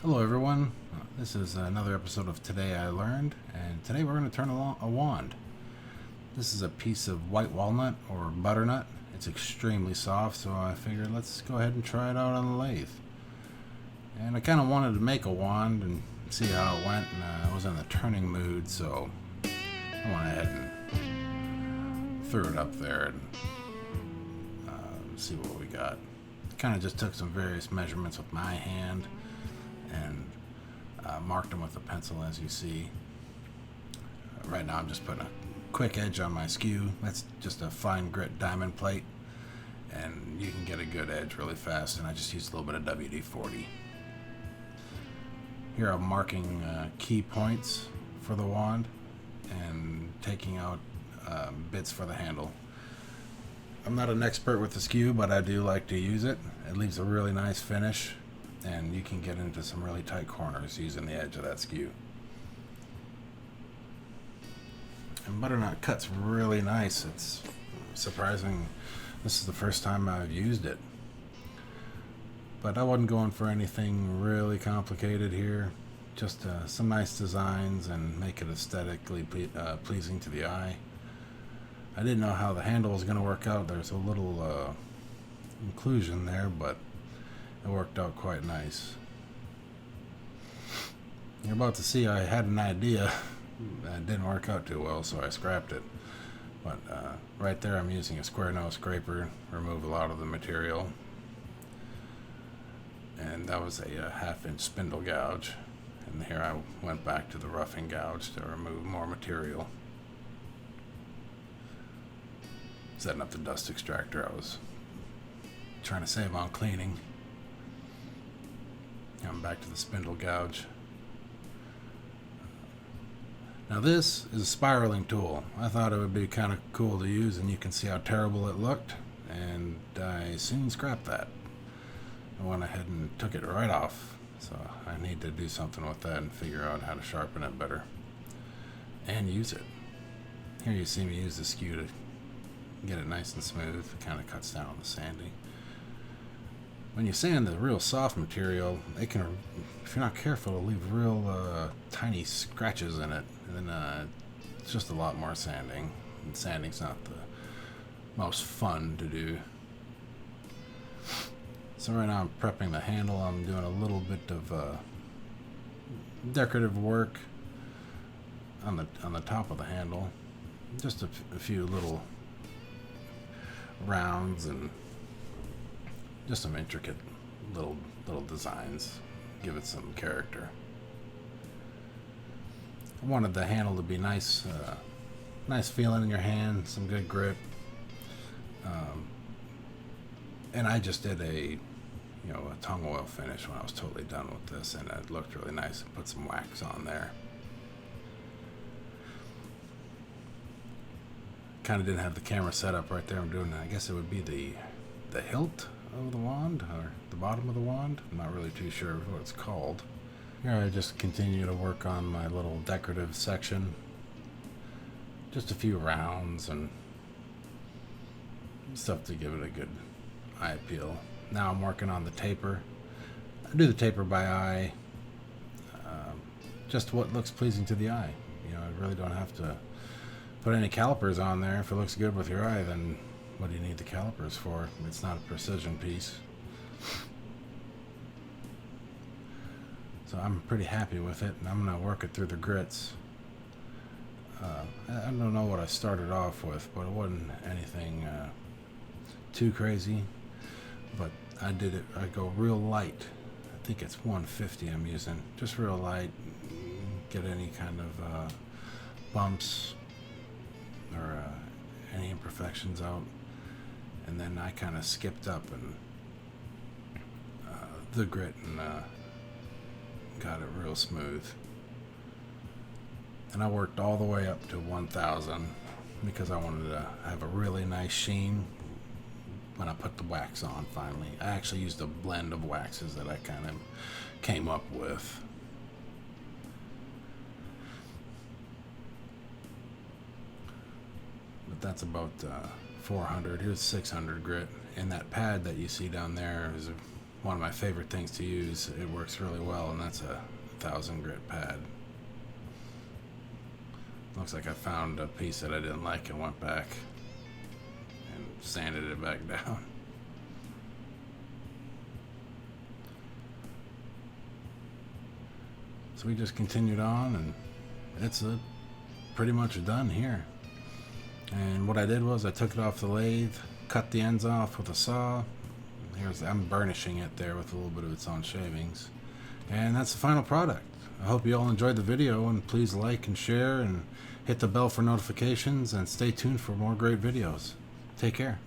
Hello everyone, this is another episode of Today I Learned, and today we're going to turn a wand. This is a piece of white walnut or butternut. It's extremely soft, so I figured let's go ahead and try it out on the lathe. And I kind of wanted to make a wand and see how it went, and I was in the turning mood, so I went ahead and threw it up there and see what we got. Kind of just took some various measurements with my hand and marked them with a pencil, as you see. Right now I'm just putting a quick edge on my skew. That's just a fine grit diamond plate, and you can get a good edge really fast, and I just used a little bit of WD-40. Here I'm marking key points for the wand and taking out bits for the handle. I'm not an expert with the skew, but I do like to use it. It leaves a really nice finish, and you can get into some really tight corners using the edge of that skew. And butternut cuts really nice. It's surprising. This is the first time I've used it. But I wasn't going for anything really complicated here. Just some nice designs and make it aesthetically pleasing to the eye. I didn't know how the handle was going to work out. There's a little inclusion there, but it worked out quite nice. You're about to see I had an idea. It didn't work out too well, so I scrapped it. But right there I'm using a square nose scraper, remove a lot of the material. And that was a 1/2-inch spindle gouge. And here I went back to the roughing gouge to remove more material. Setting up the dust extractor. I was trying to save on cleaning. I'm back to the spindle gouge. Now this is a spiraling tool. I thought it would be kind of cool to use, and you can see how terrible it looked, and I soon scrapped that. I went ahead and took it right off, so I need to do something with that and figure out how to sharpen it better and use it. Here you see me use the skew to get it nice and smooth. It kind of cuts down on the sanding. When you sand the real soft material, it can, if you're not careful, it'll leave real tiny scratches in it, and then it's just a lot more sanding. And sanding's not the most fun to do. So right now I'm prepping the handle. I'm doing a little bit of decorative work on the top of the handle. Just a few little rounds and just some intricate little designs. Give it some character. I wanted the handle to be nice, nice feeling in your hand, some good grip. And I just did a tongue oil finish when I was totally done with this, and it looked really nice. I put some wax on there. Kind of didn't have the camera set up right there. I'm doing, I guess it would be the hilt of the wand, or the bottom of the wand. I'm not really too sure what it's called. Here I just continue to work on my little decorative section. Just a few rounds and stuff to give it a good eye appeal. Now I'm working on the taper. I do the taper by eye, just what looks pleasing to the eye. I really don't have to put any calipers on there. If it looks good with your eye, then what do you need the calipers for? It's not a precision piece. So I'm pretty happy with it, and I'm going to work it through the grits. I don't know what I started off with, but it wasn't anything too crazy. But I go real light. I think it's 150 I'm using. Just real light. Get any kind of bumps or any imperfections out. And then I kind of skipped up and the grit and got it real smooth. And I worked all the way up to 1000 because I wanted to have a really nice sheen when I put the wax on finally. I actually used a blend of waxes that I kind of came up with. But that's about 400. Here's 600 grit. And that pad that you see down there is one of my favorite things to use. It works really well, and that's a 1000 grit pad. Looks like I found a piece that I didn't like and went back and sanded it back down. So we just continued on, and it's pretty much done here. And what I did was I took it off the lathe, cut the ends off with a saw. I'm burnishing it there with a little bit of its own shavings. And that's the final product. I hope you all enjoyed the video, and please like and share and hit the bell for notifications, and stay tuned for more great videos. Take care.